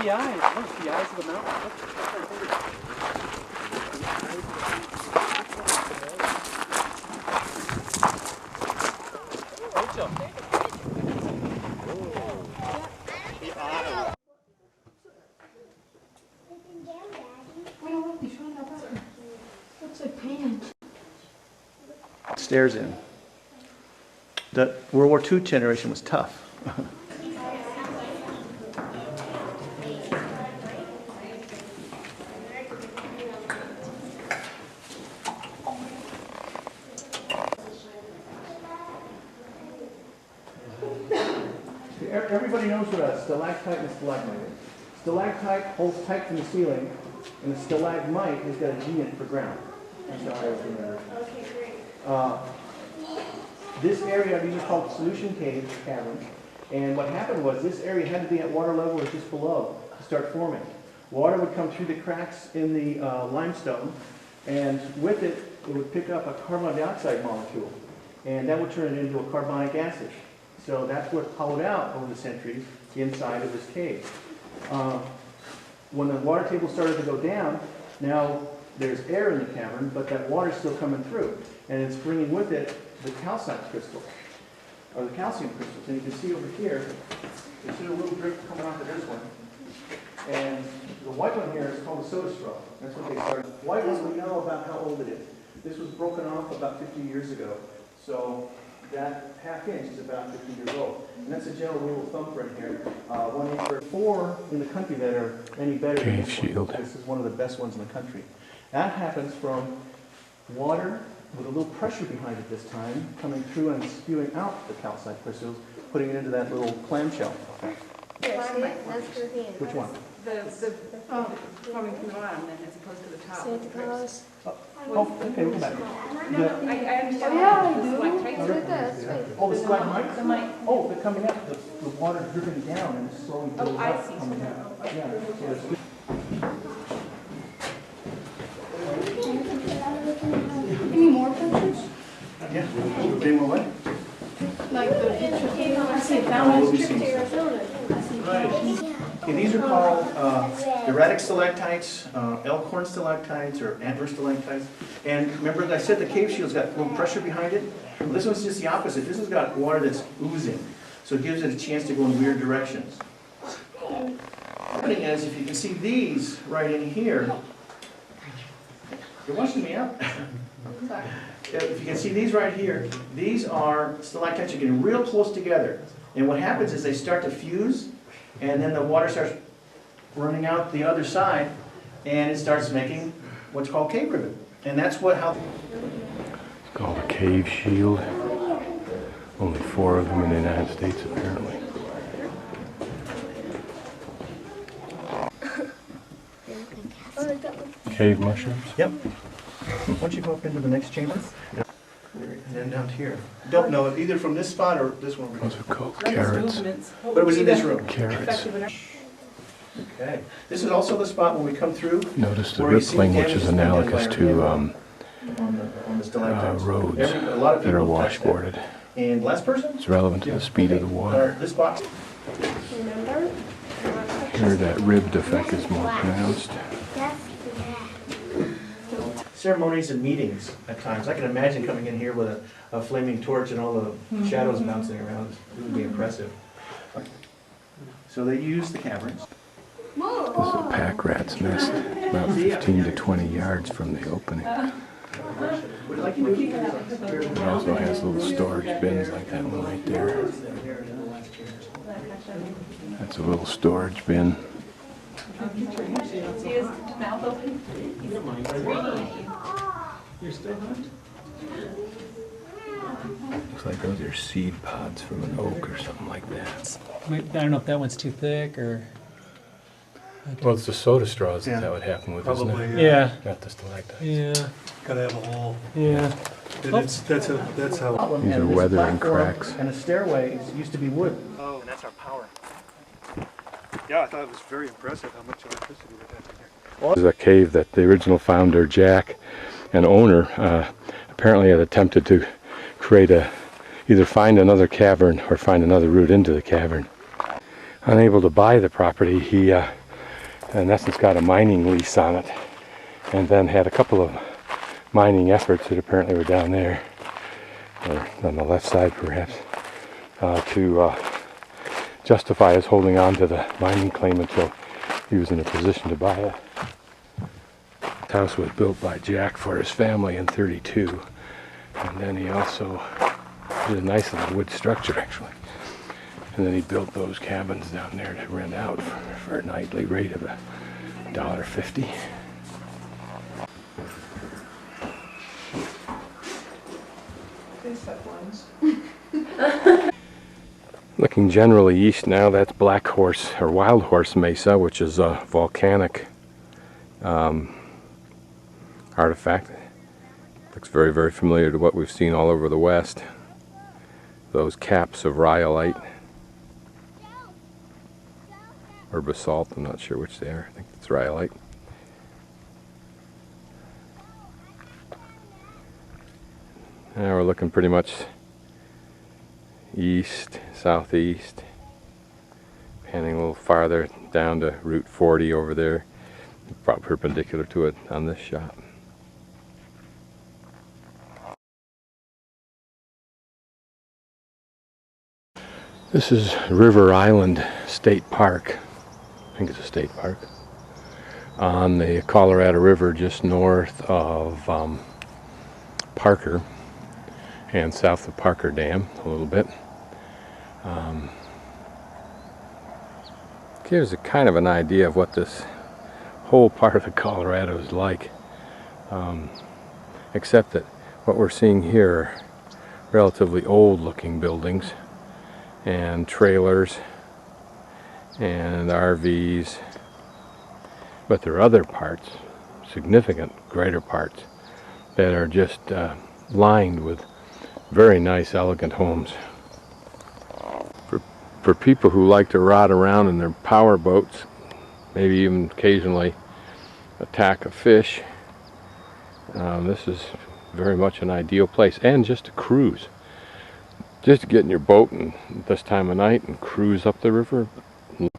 the eyes. Look, the eyes of the mountain. Looks like paint. Stairs in. The World War II generation was tough. Everybody knows what a stalactite and a stalagmite is. Stalactite holds tight from the ceiling, and a stalagmite has got a G in it for ground. That's how I always remember. Okay, great. This area, these are called solution caverns, and what happened was this area had to be at water level or just below to start forming. Water would come through the cracks in the limestone, and with it, it would pick up a carbon dioxide molecule, and that would turn it into a carbonic acid. So that's what hollowed out over the centuries the inside of this cave. When the water table started to go down, now there's air in the cavern, but that water's still coming through. And it's bringing with it the calcite crystals, or the calcium crystals. And you can see over here, you see a little drip coming off of this one. And the white one here is called a soda straw. That's what they started. White one, we know about how old it is. This was broken off about 50 years ago. So that half inch is about 50 years old. And that's a general rule of thumb for in here. 1 inch for 4 in the country that are any better than this one. This is one of the best ones in the country. That happens from water with a little pressure behind it this time, coming through and spewing out the calcite crystals, putting it into that little clamshell. Which one? Coming from the bottom then as opposed to the top. Santa Claus. Oh, okay, we'll go back. I understand. Oh, yeah, I do. Look at that. Oh, the stalagmites? The mite. Oh, they're coming up. The water dripping down and slowly builds Oh, I up. see. Coming out. Yeah. So it's good. Any more pictures? Yeah. Any more what? Like the picture. I see a fountain trip to Arizona. I see. Okay, these are called erratic stalactites, elkhorn stalactites, or antler stalactites. And remember, as I said, the cave shield's got a little pressure behind it. Well, this one's just the opposite. This has got water that's oozing, so it gives it a chance to go in weird directions. What's happening is, if you can see these right in here, you're watching me out. If you can see these right here, these are stalactites. You're getting real close together. And what happens is they start to fuse, and then the water starts running out the other side, and it starts making what's called cave ribbon. And that's how... It's called a cave shield. Only 4 of them in the United States, apparently. Cave mushrooms? Yep. Once you go up into the next chamber, and then down here. Don't know it either from this spot or this one over Those here. are called carrots. But it was in this room. Carrots. Okay. This is also the spot when we come through. Notice the where you see rippling, which damage is done by analogous our to hand on the stalactites. roads A lot of that are people touch that. washboarded. And last person? It's relevant to the speed of the water. This box. Remember? Here, that ribbed effect is more pronounced. Ceremonies and meetings at times. I can imagine coming in here with a flaming torch and all the shadows bouncing around. It would be impressive. So they use the caverns. This is a pack rat's nest, about 15 to 20 yards from the opening. Would you like to do it? It also has little storage bins like that one right there. That's a little storage bin. See his mouth open? You're still hunt? Looks like those are seed pods from an oak or something like that. I don't know if that one's too thick or... Well, it's the soda straws Yeah. that would happen with, Probably, isn't it? Yeah. Not the stalactites. Yeah. Gotta have a hole. Yeah. And that's how. These are And this weathering platform cracks. And the stairway used to be wood. Oh, And that's our power. yeah, I thought it was very impressive how much electricity we had in here. This is a cave that the original founder, Jack, and owner, apparently had attempted to create either find another cavern or find another route into the cavern. Unable to buy the property, he in essence got a mining lease on it, and then had a couple of mining efforts that apparently were down there, or on the left side perhaps, to justify his holding on to the mining claim until he was in a position to buy it. The house was built by Jack for his family in '32, and then he also did a nice little wood structure actually. And then he built those cabins down there to rent out for a nightly rate of $1.50. Looking generally east now, that's Black Horse or Wild Horse Mesa, which is a volcanic artifact. Looks very, very familiar to what we've seen all over the West. Those caps of rhyolite or basalt, I'm not sure which they are. I think it's rhyolite. Now we're looking pretty much east, southeast, panning a little farther down to Route 40 over there, probably perpendicular to it on this shot. This is River Island State Park. I think it's a state park on the Colorado River, just north of Parker and south of Parker Dam a little bit. Gives a kind of an idea of what this whole part of the Colorado is like, except that what we're seeing here are relatively old looking buildings and trailers and RVs, but there are other parts, significant greater parts, that are just lined with very nice elegant homes. For people who like to ride around in their power boats, maybe even occasionally attack a fish, this is very much an ideal place. And just to cruise, just to get in your boat and this time of night and cruise up the river,